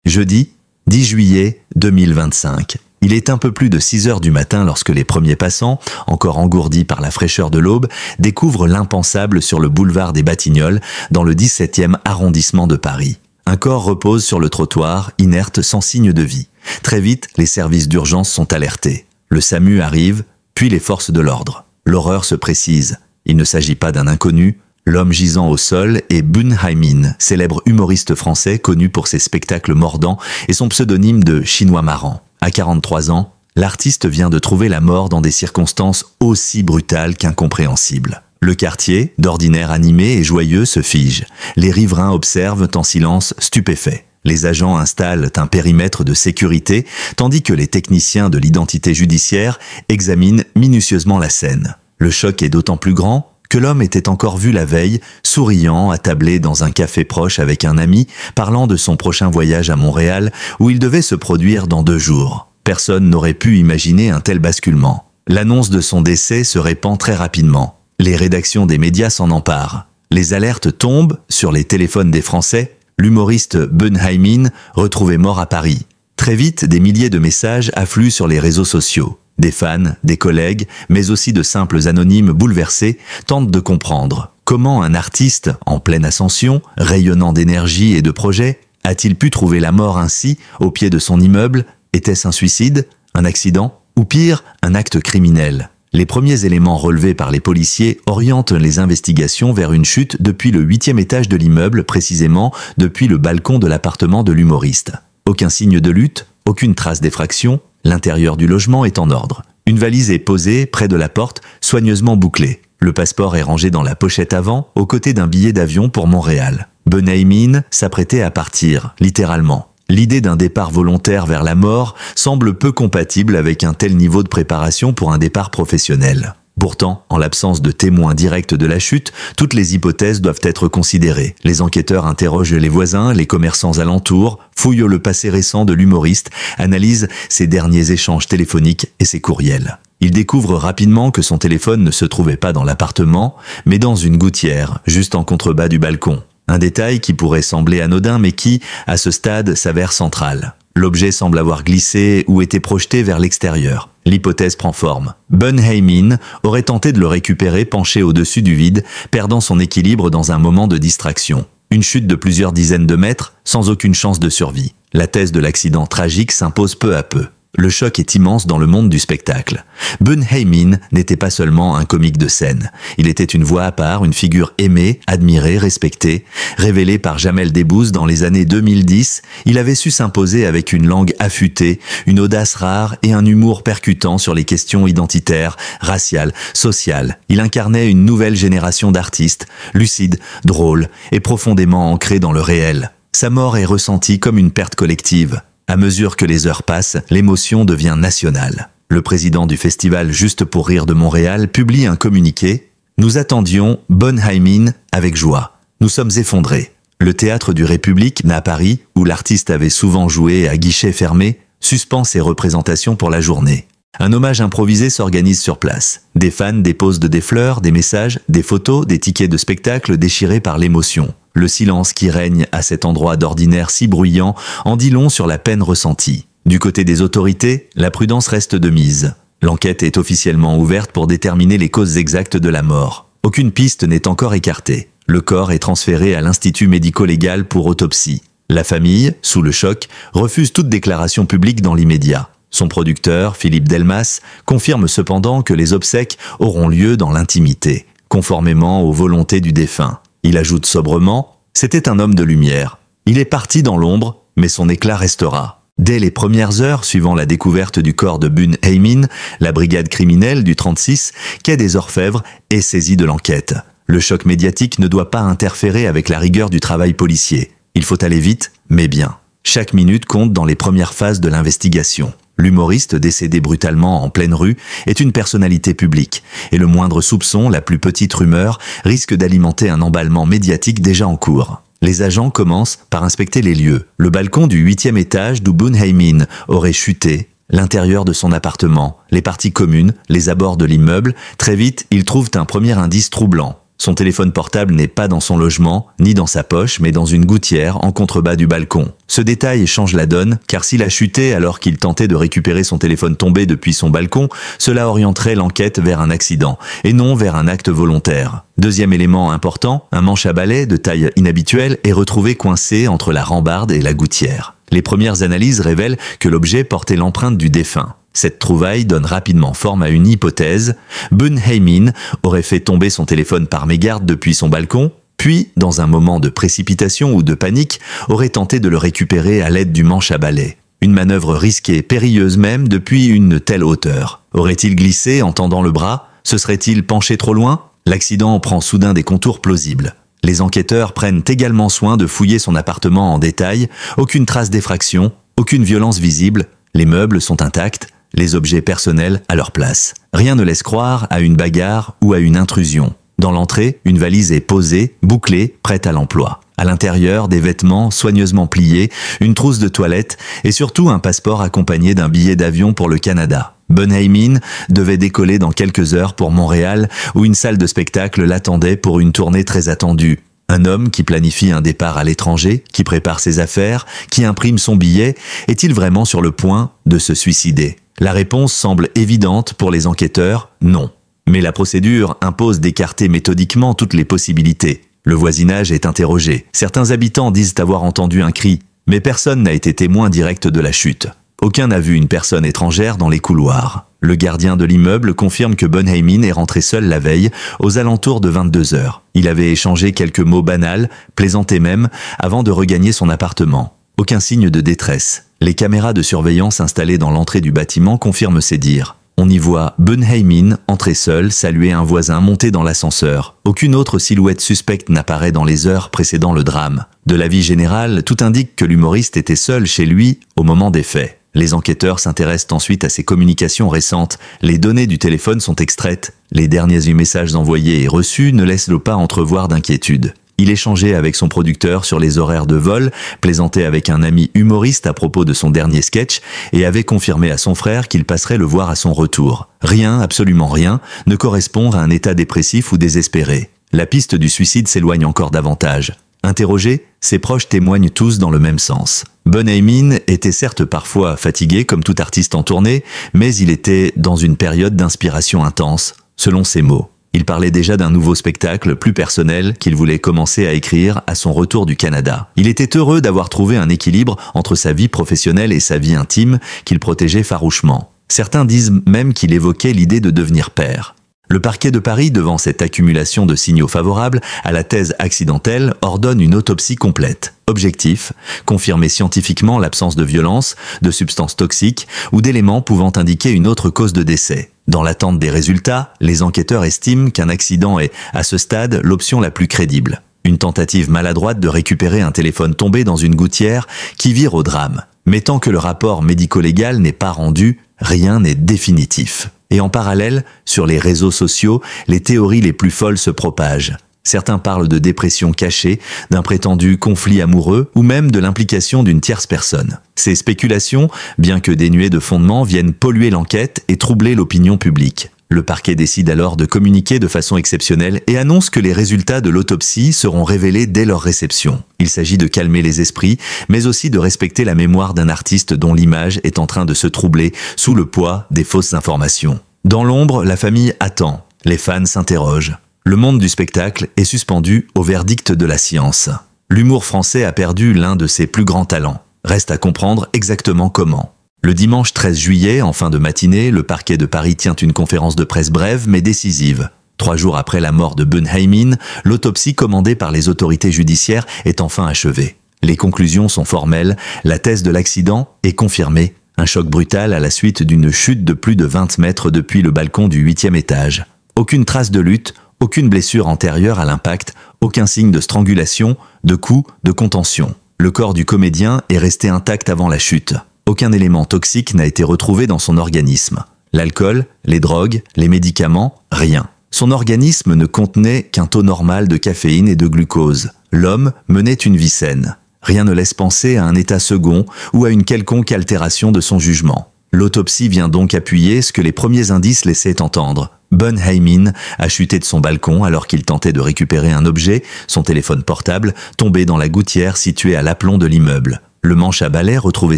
Jeudi, 10 juillet 2025. Il est un peu plus de 6 heures du matin lorsque les premiers passants, encore engourdis par la fraîcheur de l'aube, découvrent l'impensable sur le boulevard des Batignolles, dans le 17e arrondissement de Paris. Un corps repose sur le trottoir, inerte, sans signe de vie. Très vite, les services d'urgence sont alertés. Le SAMU arrive, puis les forces de l'ordre. L'horreur se précise. Il ne s'agit pas d'un inconnu. L'homme gisant au sol est Bun Hai-min, célèbre humoriste français connu pour ses spectacles mordants et son pseudonyme de Chinois marrant. À 43 ans, l'artiste vient de trouver la mort dans des circonstances aussi brutales qu'incompréhensibles. Le quartier, d'ordinaire animé et joyeux, se fige. Les riverains observent en silence, stupéfaits. Les agents installent un périmètre de sécurité, tandis que les techniciens de l'identité judiciaire examinent minutieusement la scène. Le choc est d'autant plus grand que l'homme était encore vu la veille, souriant, attablé dans un café proche avec un ami, parlant de son prochain voyage à Montréal, où il devait se produire dans 2 jours. Personne n'aurait pu imaginer un tel basculement. L'annonce de son décès se répand très rapidement. Les rédactions des médias s'en emparent. Les alertes tombent sur les téléphones des Français. L'humoriste Bun Hai-min, retrouvé mort à Paris. Très vite, des milliers de messages affluent sur les réseaux sociaux. Des fans, des collègues, mais aussi de simples anonymes bouleversés tentent de comprendre comment un artiste en pleine ascension, rayonnant d'énergie et de projets, a-t-il pu trouver la mort ainsi, au pied de son immeuble? Était-ce un suicide, un accident, ou pire, un acte criminel? Les premiers éléments relevés par les policiers orientent les investigations vers une chute depuis le 8e étage de l'immeuble, précisément depuis le balcon de l'appartement de l'humoriste. Aucun signe de lutte, aucune trace d'effraction, l'intérieur du logement est en ordre. Une valise est posée près de la porte, soigneusement bouclée. Le passeport est rangé dans la pochette avant, aux côtés d'un billet d'avion pour Montréal. Bun Hai-min s'apprêtait à partir, littéralement. L'idée d'un départ volontaire vers la mort semble peu compatible avec un tel niveau de préparation pour un départ professionnel. Pourtant, en l'absence de témoins directs de la chute, toutes les hypothèses doivent être considérées. Les enquêteurs interrogent les voisins, les commerçants alentours, fouillent le passé récent de l'humoriste, analysent ses derniers échanges téléphoniques et ses courriels. Ils découvrent rapidement que son téléphone ne se trouvait pas dans l'appartement, mais dans une gouttière, juste en contrebas du balcon. Un détail qui pourrait sembler anodin mais qui, à ce stade, s'avère central. L'objet semble avoir glissé ou été projeté vers l'extérieur. L'hypothèse prend forme. Bun Hai-min aurait tenté de le récupérer penché au-dessus du vide, perdant son équilibre dans un moment de distraction. Une chute de plusieurs dizaines de mètres, sans aucune chance de survie. La thèse de l'accident tragique s'impose peu à peu. Le choc est immense dans le monde du spectacle. Bun Hai-min n'était pas seulement un comique de scène. Il était une voix à part, une figure aimée, admirée, respectée. Révélé par Jamel Debbouze dans les années 2010, il avait su s'imposer avec une langue affûtée, une audace rare et un humour percutant sur les questions identitaires, raciales, sociales. Il incarnait une nouvelle génération d'artistes, lucides, drôles et profondément ancrés dans le réel. Sa mort est ressentie comme une perte collective. À mesure que les heures passent, l'émotion devient nationale. Le président du festival Juste pour rire de Montréal publie un communiqué. « Nous attendions Bun Hai-min avec joie. Nous sommes effondrés. Le théâtre du République à Paris, où l'artiste avait souvent joué à guichet fermé, suspend ses représentations pour la journée. Un hommage improvisé s'organise sur place. Des fans déposent des fleurs, des messages, des photos, des tickets de spectacle déchirés par l'émotion. Le silence qui règne à cet endroit d'ordinaire si bruyant en dit long sur la peine ressentie. Du côté des autorités, la prudence reste de mise. L'enquête est officiellement ouverte pour déterminer les causes exactes de la mort. Aucune piste n'est encore écartée. Le corps est transféré à l'Institut médico-légal pour autopsie. La famille, sous le choc, refuse toute déclaration publique dans l'immédiat. Son producteur, Philippe Delmas, confirme cependant que les obsèques auront lieu dans l'intimité, conformément aux volontés du défunt. Il ajoute sobrement « C'était un homme de lumière. Il est parti dans l'ombre, mais son éclat restera. » Dès les premières heures suivant la découverte du corps de Bun Hai-min, la brigade criminelle du 36, quai des Orfèvres, est saisie de l'enquête. Le choc médiatique ne doit pas interférer avec la rigueur du travail policier. Il faut aller vite, mais bien. Chaque minute compte dans les premières phases de l'investigation. L'humoriste décédé brutalement en pleine rue est une personnalité publique, et le moindre soupçon, la plus petite rumeur, risque d'alimenter un emballement médiatique déjà en cours. Les agents commencent par inspecter les lieux. Le balcon du 8e étage d'où Bun Hai-min aurait chuté, l'intérieur de son appartement, les parties communes, les abords de l'immeuble. Très vite, ils trouvent un premier indice troublant. Son téléphone portable n'est pas dans son logement, ni dans sa poche, mais dans une gouttière en contrebas du balcon. Ce détail change la donne, car s'il a chuté alors qu'il tentait de récupérer son téléphone tombé depuis son balcon, cela orienterait l'enquête vers un accident, et non vers un acte volontaire. Deuxième élément important, un manche à balai de taille inhabituelle est retrouvé coincé entre la rambarde et la gouttière. Les premières analyses révèlent que l'objet portait l'empreinte du défunt. Cette trouvaille donne rapidement forme à une hypothèse. Bun Hae-min aurait fait tomber son téléphone par mégarde depuis son balcon, puis, dans un moment de précipitation ou de panique, aurait tenté de le récupérer à l'aide du manche à balai. Une manœuvre risquée, périlleuse même, depuis une telle hauteur. Aurait-il glissé en tendant le bras? Se serait-il penché trop loin? L'accident prend soudain des contours plausibles. Les enquêteurs prennent également soin de fouiller son appartement en détail. Aucune trace d'effraction, aucune violence visible. Les meubles sont intacts. Les objets personnels à leur place. Rien ne laisse croire à une bagarre ou à une intrusion. Dans l'entrée, une valise est posée, bouclée, prête à l'emploi. À l'intérieur, des vêtements soigneusement pliés, une trousse de toilette et surtout un passeport accompagné d'un billet d'avion pour le Canada. Bun Hae-min devait décoller dans quelques heures pour Montréal où une salle de spectacle l'attendait pour une tournée très attendue. Un homme qui planifie un départ à l'étranger, qui prépare ses affaires, qui imprime son billet, est-il vraiment sur le point de se suicider? La réponse semble évidente pour les enquêteurs, non. Mais la procédure impose d'écarter méthodiquement toutes les possibilités. Le voisinage est interrogé. Certains habitants disent avoir entendu un cri, mais personne n'a été témoin direct de la chute. Aucun n'a vu une personne étrangère dans les couloirs. Le gardien de l'immeuble confirme que Bun Hae-min est rentré seul la veille, aux alentours de 22 heures. Il avait échangé quelques mots banals, plaisanté même, avant de regagner son appartement. Aucun signe de détresse. Les caméras de surveillance installées dans l'entrée du bâtiment confirment ces dires. On y voit Bun Hae-min entrer seul, saluer un voisin, monter dans l'ascenseur. Aucune autre silhouette suspecte n'apparaît dans les heures précédant le drame. De l'avis général, tout indique que l'humoriste était seul chez lui au moment des faits. Les enquêteurs s'intéressent ensuite à ses communications récentes. Les données du téléphone sont extraites. Les derniers messages envoyés et reçus ne laissent pas entrevoir d'inquiétude. Il échangeait avec son producteur sur les horaires de vol, plaisantait avec un ami humoriste à propos de son dernier sketch et avait confirmé à son frère qu'il passerait le voir à son retour. Rien, absolument rien, ne correspond à un état dépressif ou désespéré. La piste du suicide s'éloigne encore davantage. Interrogé, ses proches témoignent tous dans le même sens. Bun Hae-min était certes parfois fatigué comme tout artiste en tournée, mais il était dans une période d'inspiration intense, selon ses mots. Il parlait déjà d'un nouveau spectacle plus personnel qu'il voulait commencer à écrire à son retour du Canada. Il était heureux d'avoir trouvé un équilibre entre sa vie professionnelle et sa vie intime qu'il protégeait farouchement. Certains disent même qu'il évoquait l'idée de devenir père. Le parquet de Paris, devant cette accumulation de signaux favorables à la thèse accidentelle, ordonne une autopsie complète. Objectif, confirmer scientifiquement l'absence de violence, de substances toxiques ou d'éléments pouvant indiquer une autre cause de décès. Dans l'attente des résultats, les enquêteurs estiment qu'un accident est, à ce stade, l'option la plus crédible. Une tentative maladroite de récupérer un téléphone tombé dans une gouttière qui vire au drame. Mais tant que le rapport médico-légal n'est pas rendu, rien n'est définitif. Et en parallèle, sur les réseaux sociaux, les théories les plus folles se propagent. Certains parlent de dépression cachée, d'un prétendu conflit amoureux ou même de l'implication d'une tierce personne. Ces spéculations, bien que dénuées de fondement, viennent polluer l'enquête et troubler l'opinion publique. Le parquet décide alors de communiquer de façon exceptionnelle et annonce que les résultats de l'autopsie seront révélés dès leur réception. Il s'agit de calmer les esprits, mais aussi de respecter la mémoire d'un artiste dont l'image est en train de se troubler sous le poids des fausses informations. Dans l'ombre, la famille attend. Les fans s'interrogent. Le monde du spectacle est suspendu au verdict de la science. L'humour français a perdu l'un de ses plus grands talents. Reste à comprendre exactement comment. Le dimanche 13 juillet, en fin de matinée, le parquet de Paris tient une conférence de presse brève mais décisive. 3 jours après la mort de Bun Hae-min, l'autopsie commandée par les autorités judiciaires est enfin achevée. Les conclusions sont formelles, la thèse de l'accident est confirmée. Un choc brutal à la suite d'une chute de plus de 20 mètres depuis le balcon du 8e étage. Aucune trace de lutte, aucune blessure antérieure à l'impact, aucun signe de strangulation, de coup, de contention. Le corps du comédien est resté intact avant la chute. Aucun élément toxique n'a été retrouvé dans son organisme. L'alcool, les drogues, les médicaments, rien. Son organisme ne contenait qu'un taux normal de caféine et de glucose. L'homme menait une vie saine. Rien ne laisse penser à un état second ou à une quelconque altération de son jugement. L'autopsie vient donc appuyer ce que les premiers indices laissaient entendre. Bun Hae-min a chuté de son balcon alors qu'il tentait de récupérer un objet, son téléphone portable, tombé dans la gouttière située à l'aplomb de l'immeuble. Le manche à balai retrouvé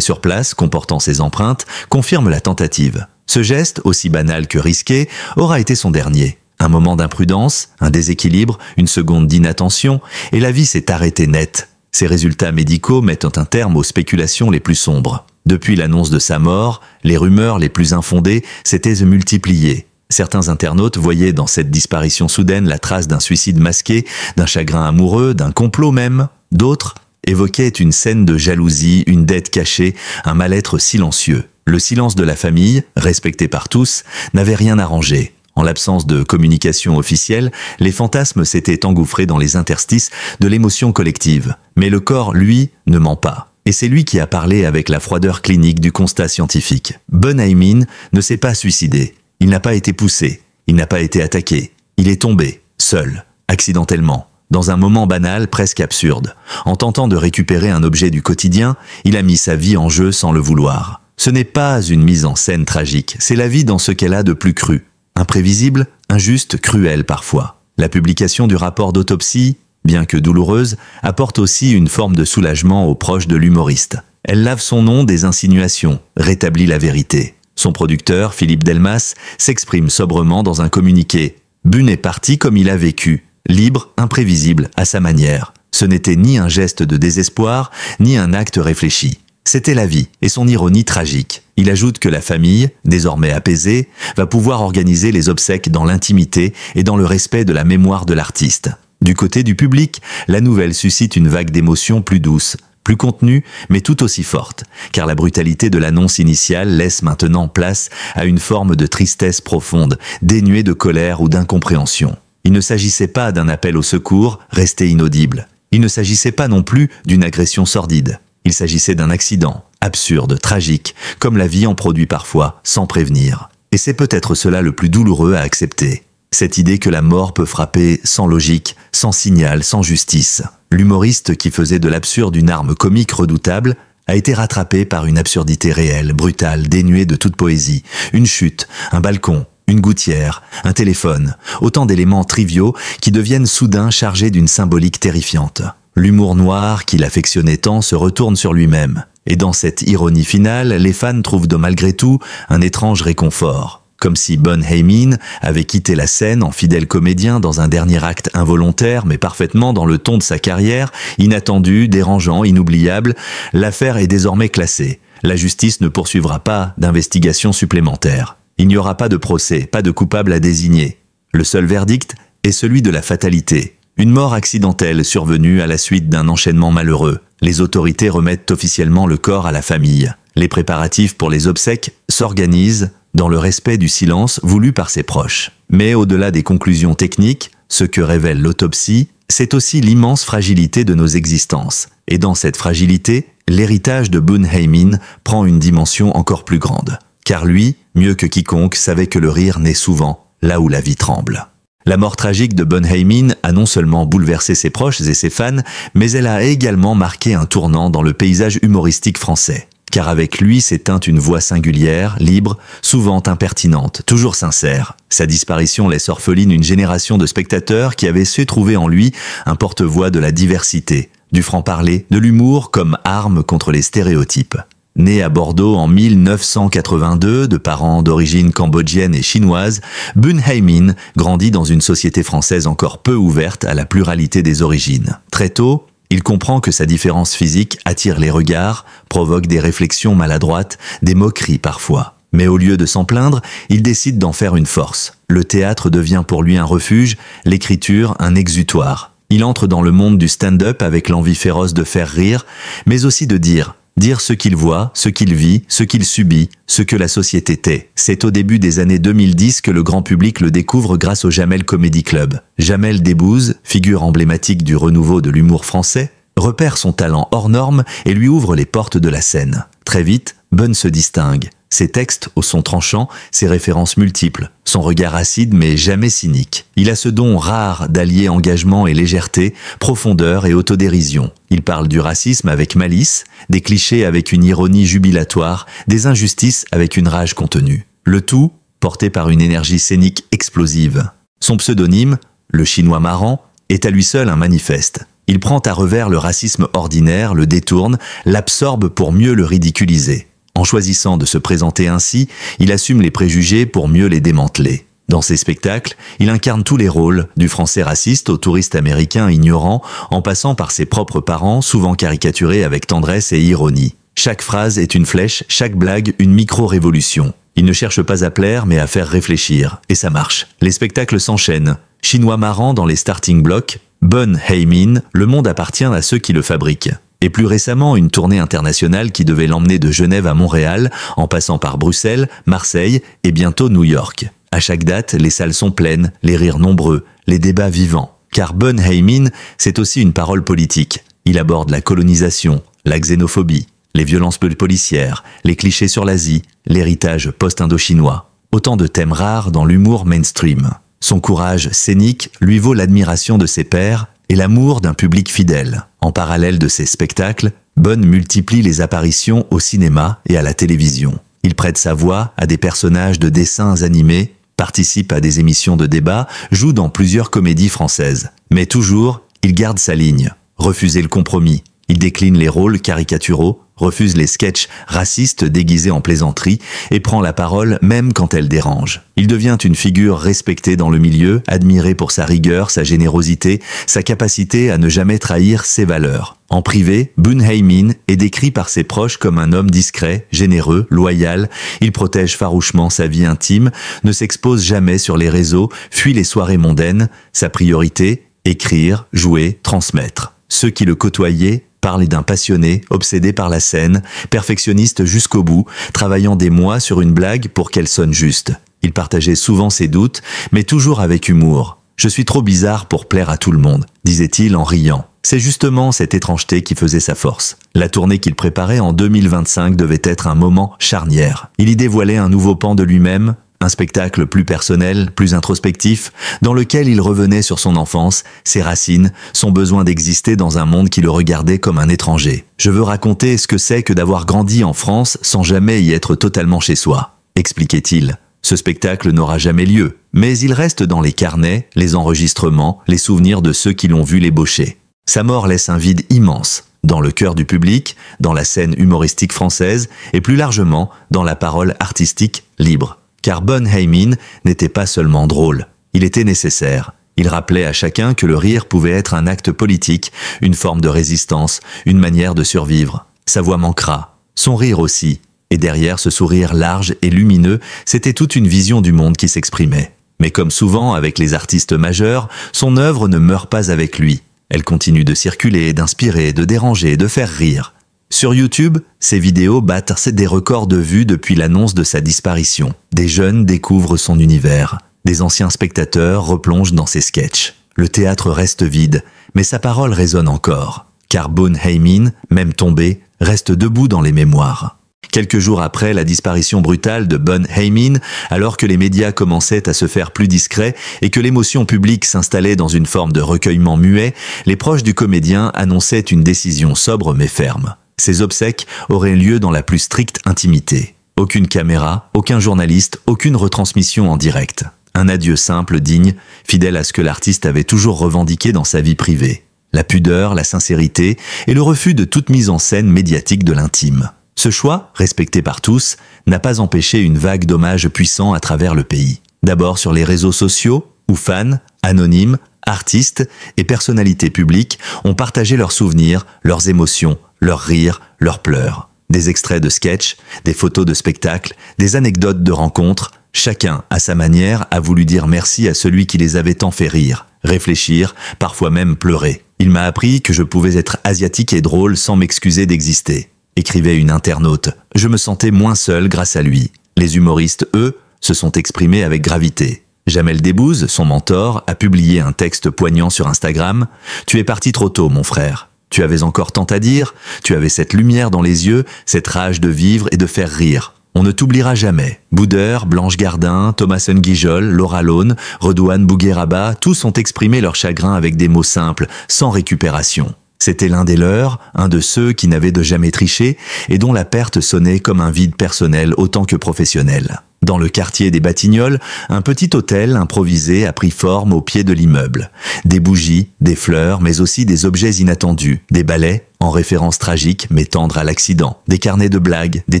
sur place, comportant ses empreintes, confirme la tentative. Ce geste, aussi banal que risqué, aura été son dernier. Un moment d'imprudence, un déséquilibre, une seconde d'inattention, et la vie s'est arrêtée net. Ces résultats médicaux mettent un terme aux spéculations les plus sombres. Depuis l'annonce de sa mort, les rumeurs les plus infondées s'étaient multipliées. Certains internautes voyaient dans cette disparition soudaine la trace d'un suicide masqué, d'un chagrin amoureux, d'un complot même. D'autres évoquaient une scène de jalousie, une dette cachée, un mal-être silencieux. Le silence de la famille, respecté par tous, n'avait rien arrangé. En l'absence de communication officielle, les fantasmes s'étaient engouffrés dans les interstices de l'émotion collective. Mais le corps, lui, ne ment pas. Et c'est lui qui a parlé avec la froideur clinique du constat scientifique. Bun Hae-min ne s'est pas suicidé. Il n'a pas été poussé. Il n'a pas été attaqué. Il est tombé, seul, accidentellement, dans un moment banal presque absurde. En tentant de récupérer un objet du quotidien, il a mis sa vie en jeu sans le vouloir. Ce n'est pas une mise en scène tragique, c'est la vie dans ce qu'elle a de plus cru. Imprévisible, injuste, cruelle parfois. La publication du rapport d'autopsie, bien que douloureuse, apporte aussi une forme de soulagement aux proches de l'humoriste. Elle lave son nom des insinuations, rétablit la vérité. Son producteur, Philippe Delmas, s'exprime sobrement dans un communiqué. Bun est parti comme il a vécu, libre, imprévisible, à sa manière. Ce n'était ni un geste de désespoir, ni un acte réfléchi. C'était la vie et son ironie tragique. Il ajoute que la famille, désormais apaisée, va pouvoir organiser les obsèques dans l'intimité et dans le respect de la mémoire de l'artiste. Du côté du public, la nouvelle suscite une vague d'émotions plus douce, plus contenue, mais tout aussi forte, car la brutalité de l'annonce initiale laisse maintenant place à une forme de tristesse profonde, dénuée de colère ou d'incompréhension. Il ne s'agissait pas d'un appel au secours, resté inaudible. Il ne s'agissait pas non plus d'une agression sordide. Il s'agissait d'un accident, absurde, tragique, comme la vie en produit parfois, sans prévenir. Et c'est peut-être cela le plus douloureux à accepter. Cette idée que la mort peut frapper sans logique, sans signal, sans justice. L'humoriste qui faisait de l'absurde une arme comique redoutable a été rattrapé par une absurdité réelle, brutale, dénuée de toute poésie. Une chute, un balcon, une gouttière, un téléphone, autant d'éléments triviaux qui deviennent soudain chargés d'une symbolique terrifiante. L'humour noir qu'il affectionnait tant se retourne sur lui-même. Et dans cette ironie finale, les fans trouvent malgré tout un étrange réconfort. Comme si Bun Hae-min avait quitté la scène en fidèle comédien dans un dernier acte involontaire mais parfaitement dans le ton de sa carrière, inattendu, dérangeant, inoubliable, l'affaire est désormais classée. La justice ne poursuivra pas d'investigation supplémentaire. Il n'y aura pas de procès, pas de coupable à désigner. Le seul verdict est celui de la fatalité. Une mort accidentelle survenue à la suite d'un enchaînement malheureux. Les autorités remettent officiellement le corps à la famille. Les préparatifs pour les obsèques s'organisent dans le respect du silence voulu par ses proches. Mais au-delà des conclusions techniques, ce que révèle l'autopsie, c'est aussi l'immense fragilité de nos existences. Et dans cette fragilité, l'héritage de Bun Hae-min prend une dimension encore plus grande. Car lui, mieux que quiconque, savait que le rire naît souvent là où la vie tremble. La mort tragique de Bun Hae-min a non seulement bouleversé ses proches et ses fans, mais elle a également marqué un tournant dans le paysage humoristique français. Car avec lui s'éteint une voix singulière, libre, souvent impertinente, toujours sincère. Sa disparition laisse orpheline une génération de spectateurs qui avaient su trouver en lui un porte-voix de la diversité, du franc-parler, de l'humour comme arme contre les stéréotypes. Né à Bordeaux en 1982, de parents d'origine cambodgienne et chinoise, Bun Hae-min grandit dans une société française encore peu ouverte à la pluralité des origines. Très tôt, il comprend que sa différence physique attire les regards, provoque des réflexions maladroites, des moqueries parfois. Mais au lieu de s'en plaindre, il décide d'en faire une force. Le théâtre devient pour lui un refuge, l'écriture un exutoire. Il entre dans le monde du stand-up avec l'envie féroce de faire rire, mais aussi de dire ce qu'il voit, ce qu'il vit, ce qu'il subit, ce que la société tait. C'est au début des années 2010 que le grand public le découvre grâce au Jamel Comedy Club. Jamel Debbouze, figure emblématique du renouveau de l'humour français, repère son talent hors norme et lui ouvre les portes de la scène. Très vite, Bun se distingue. Ses textes au son tranchant, ses références multiples, son regard acide mais jamais cynique. Il a ce don rare d'allier engagement et légèreté, profondeur et autodérision. Il parle du racisme avec malice, des clichés avec une ironie jubilatoire, des injustices avec une rage contenue. Le tout porté par une énergie scénique explosive. Son pseudonyme, le Chinois marrant, est à lui seul un manifeste. Il prend à revers le racisme ordinaire, le détourne, l'absorbe pour mieux le ridiculiser. En choisissant de se présenter ainsi, il assume les préjugés pour mieux les démanteler. Dans ses spectacles, il incarne tous les rôles, du français raciste au touriste américain ignorant, en passant par ses propres parents, souvent caricaturés avec tendresse et ironie. Chaque phrase est une flèche, chaque blague une micro-révolution. Il ne cherche pas à plaire, mais à faire réfléchir. Et ça marche. Les spectacles s'enchaînent. Chinois marrant dans les starting blocks, Bun Hei-min, le monde appartient à ceux qui le fabriquent. Et plus récemment, une tournée internationale qui devait l'emmener de Genève à Montréal, en passant par Bruxelles, Marseille et bientôt New York. À chaque date, les salles sont pleines, les rires nombreux, les débats vivants. Car Bun Hei-min, c'est aussi une parole politique. Il aborde la colonisation, la xénophobie, les violences policières, les clichés sur l'Asie, l'héritage post-indo-chinois. Autant de thèmes rares dans l'humour mainstream. Son courage scénique lui vaut l'admiration de ses pairs et l'amour d'un public fidèle. En parallèle de ses spectacles, Bun multiplie les apparitions au cinéma et à la télévision. Il prête sa voix à des personnages de dessins animés, participe à des émissions de débat, joue dans plusieurs comédies françaises. Mais toujours, il garde sa ligne, refuser le compromis. Il décline les rôles caricaturaux, refuse les sketchs racistes déguisés en plaisanterie et prend la parole même quand elle dérange. Il devient une figure respectée dans le milieu, admirée pour sa rigueur, sa générosité, sa capacité à ne jamais trahir ses valeurs. En privé, Bun Hei-min est décrit par ses proches comme un homme discret, généreux, loyal. Il protège farouchement sa vie intime, ne s'expose jamais sur les réseaux, fuit les soirées mondaines. Sa priorité, écrire, jouer, transmettre. Ceux qui le côtoyaient parlait d'un passionné, obsédé par la scène, perfectionniste jusqu'au bout, travaillant des mois sur une blague pour qu'elle sonne juste. Il partageait souvent ses doutes, mais toujours avec humour. « Je suis trop bizarre pour plaire à tout le monde », disait-il en riant. C'est justement cette étrangeté qui faisait sa force. La tournée qu'il préparait en 2025 devait être un moment charnière. Il y dévoilait un nouveau pan de lui-même, un spectacle plus personnel, plus introspectif, dans lequel il revenait sur son enfance, ses racines, son besoin d'exister dans un monde qui le regardait comme un étranger. « Je veux raconter ce que c'est que d'avoir grandi en France sans jamais y être totalement chez soi », expliquait-il. Ce spectacle n'aura jamais lieu, mais il reste dans les carnets, les enregistrements, les souvenirs de ceux qui l'ont vu l'ébaucher. Sa mort laisse un vide immense, dans le cœur du public, dans la scène humoristique française et plus largement dans la parole artistique libre. Car Bun Hei-min n'était pas seulement drôle, il était nécessaire. Il rappelait à chacun que le rire pouvait être un acte politique, une forme de résistance, une manière de survivre. Sa voix manquera, son rire aussi, et derrière ce sourire large et lumineux, c'était toute une vision du monde qui s'exprimait. Mais comme souvent avec les artistes majeurs, son œuvre ne meurt pas avec lui. Elle continue de circuler, d'inspirer, de déranger, de faire rire. Sur YouTube, ses vidéos battent des records de vues depuis l'annonce de sa disparition. Des jeunes découvrent son univers. Des anciens spectateurs replongent dans ses sketchs. Le théâtre reste vide, mais sa parole résonne encore. Car Bun Hei-min, même tombé, reste debout dans les mémoires. Quelques jours après la disparition brutale de Bun Hei-min, alors que les médias commençaient à se faire plus discrets et que l'émotion publique s'installait dans une forme de recueillement muet, les proches du comédien annonçaient une décision sobre mais ferme. Ses obsèques auraient lieu dans la plus stricte intimité. Aucune caméra, aucun journaliste, aucune retransmission en direct. Un adieu simple, digne, fidèle à ce que l'artiste avait toujours revendiqué dans sa vie privée. La pudeur, la sincérité et le refus de toute mise en scène médiatique de l'intime. Ce choix, respecté par tous, n'a pas empêché une vague d'hommages puissants à travers le pays. D'abord sur les réseaux sociaux, où fans, anonymes, artistes et personnalités publiques ont partagé leurs souvenirs, leurs émotions, leurs rires, leurs pleurs. Des extraits de sketchs, des photos de spectacles, des anecdotes de rencontres. Chacun, à sa manière, a voulu dire merci à celui qui les avait tant fait rire, réfléchir, parfois même pleurer. Il m'a appris que je pouvais être asiatique et drôle sans m'excuser d'exister, écrivait une internaute. Je me sentais moins seul grâce à lui. Les humoristes, eux, se sont exprimés avec gravité. Jamel Debbouze, son mentor, a publié un texte poignant sur Instagram. « Tu es parti trop tôt, mon frère. Tu avais encore tant à dire, tu avais cette lumière dans les yeux, cette rage de vivre et de faire rire. On ne t'oubliera jamais. Boudeur, Blanche Gardin, Thomas Nguijol, Laura Lone, Redouane Bougueraba, tous ont exprimé leur chagrin avec des mots simples, sans récupération. C'était l'un des leurs, un de ceux qui n'avaient de jamais triché et dont la perte sonnait comme un vide personnel autant que professionnel. Dans le quartier des Batignolles, un petit hôtel improvisé a pris forme au pied de l'immeuble. Des bougies, des fleurs, mais aussi des objets inattendus, des balais, en référence tragique mais tendre à l'accident, des carnets de blagues, des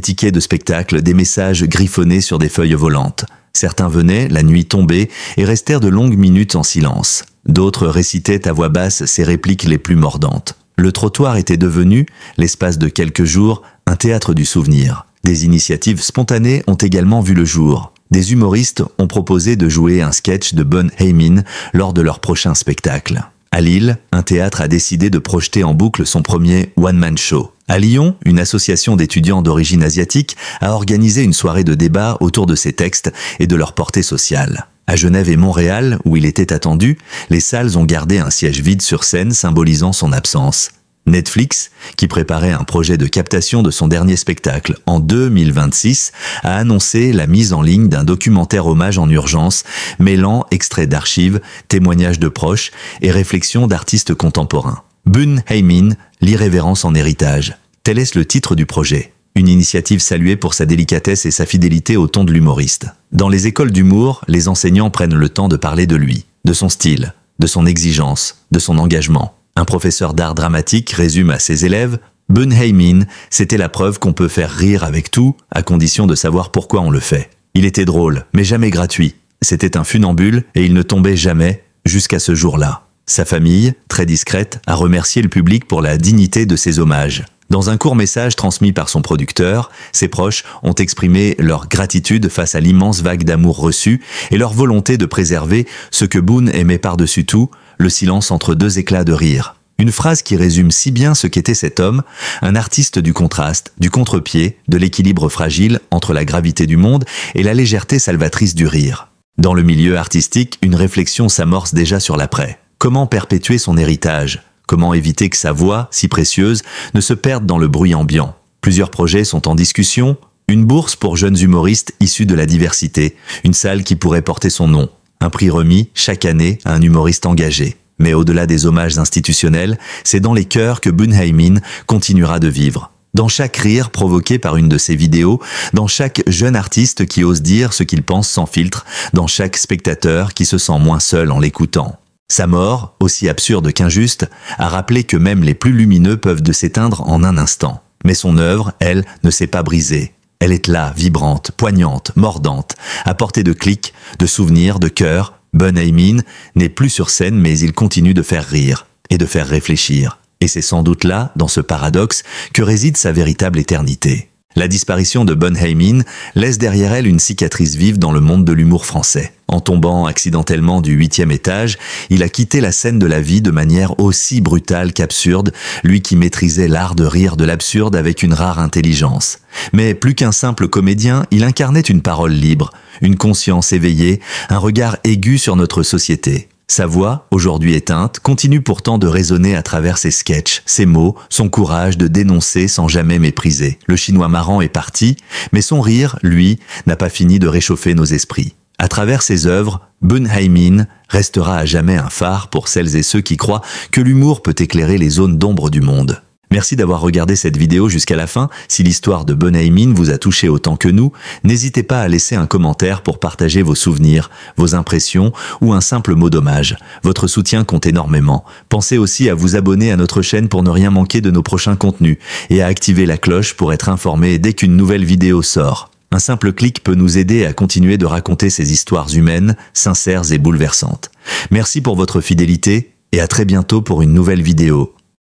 tickets de spectacle, des messages griffonnés sur des feuilles volantes. Certains venaient, la nuit tombée, et restèrent de longues minutes en silence. D'autres récitaient à voix basse ces répliques les plus mordantes. Le trottoir était devenu, l'espace de quelques jours, un théâtre du souvenir. Des initiatives spontanées ont également vu le jour. Des humoristes ont proposé de jouer un sketch de Bon Hey-Min lors de leur prochain spectacle. À Lille, un théâtre a décidé de projeter en boucle son premier one-man show. À Lyon, une association d'étudiants d'origine asiatique a organisé une soirée de débat autour de ses textes et de leur portée sociale. À Genève et Montréal, où il était attendu, les salles ont gardé un siège vide sur scène symbolisant son absence. Netflix, qui préparait un projet de captation de son dernier spectacle en 2026, a annoncé la mise en ligne d'un documentaire hommage en urgence, mêlant extraits d'archives, témoignages de proches et réflexions d'artistes contemporains. Bon Hey-Min, l'irrévérence en héritage. Tel est le titre du projet. Une initiative saluée pour sa délicatesse et sa fidélité au ton de l'humoriste. Dans les écoles d'humour, les enseignants prennent le temps de parler de lui, de son style, de son exigence, de son engagement. Un professeur d'art dramatique résume à ses élèves « Bon Hey-Min, c'était la preuve qu'on peut faire rire avec tout, à condition de savoir pourquoi on le fait. Il était drôle, mais jamais gratuit. C'était un funambule et il ne tombait jamais, jusqu'à ce jour-là. » Sa famille, très discrète, a remercié le public pour la dignité de ses hommages. Dans un court message transmis par son producteur, ses proches ont exprimé leur gratitude face à l'immense vague d'amour reçu et leur volonté de préserver ce que Bon aimait par-dessus tout, le silence entre deux éclats de rire. Une phrase qui résume si bien ce qu'était cet homme, un artiste du contraste, du contre-pied, de l'équilibre fragile entre la gravité du monde et la légèreté salvatrice du rire. Dans le milieu artistique, une réflexion s'amorce déjà sur l'après. Comment perpétuer son héritage ? Comment éviter que sa voix, si précieuse, ne se perde dans le bruit ambiant? Plusieurs projets sont en discussion. Une bourse pour jeunes humoristes issus de la diversité, une salle qui pourrait porter son nom, un prix remis chaque année à un humoriste engagé. Mais au-delà des hommages institutionnels, c'est dans les cœurs que Bon Hey-Min continuera de vivre. Dans chaque rire provoqué par une de ses vidéos, dans chaque jeune artiste qui ose dire ce qu'il pense sans filtre, dans chaque spectateur qui se sent moins seul en l'écoutant. Sa mort, aussi absurde qu'injuste, a rappelé que même les plus lumineux peuvent s'éteindre en un instant. Mais son œuvre, elle, ne s'est pas brisée. Elle est là, vibrante, poignante, mordante, à portée de clics, de souvenirs, de cœur. Bon Hey-Min n'est plus sur scène, mais il continue de faire rire et de faire réfléchir. Et c'est sans doute là, dans ce paradoxe, que réside sa véritable éternité. La disparition de Bon Hey-Min laisse derrière elle une cicatrice vive dans le monde de l'humour français. En tombant accidentellement du 8e étage, il a quitté la scène de la vie de manière aussi brutale qu'absurde, lui qui maîtrisait l'art de rire de l'absurde avec une rare intelligence. Mais plus qu'un simple comédien, il incarnait une parole libre, une conscience éveillée, un regard aigu sur notre société. Sa voix, aujourd'hui éteinte, continue pourtant de résonner à travers ses sketchs, ses mots, son courage de dénoncer sans jamais mépriser. Le chinois marrant est parti, mais son rire, lui, n'a pas fini de réchauffer nos esprits. À travers ses œuvres, Bon Hey-Min restera à jamais un phare pour celles et ceux qui croient que l'humour peut éclairer les zones d'ombre du monde. Merci d'avoir regardé cette vidéo jusqu'à la fin. Si l'histoire de Bon Hey-Min vous a touché autant que nous, n'hésitez pas à laisser un commentaire pour partager vos souvenirs, vos impressions ou un simple mot d'hommage. Votre soutien compte énormément. Pensez aussi à vous abonner à notre chaîne pour ne rien manquer de nos prochains contenus et à activer la cloche pour être informé dès qu'une nouvelle vidéo sort. Un simple clic peut nous aider à continuer de raconter ces histoires humaines, sincères et bouleversantes. Merci pour votre fidélité et à très bientôt pour une nouvelle vidéo.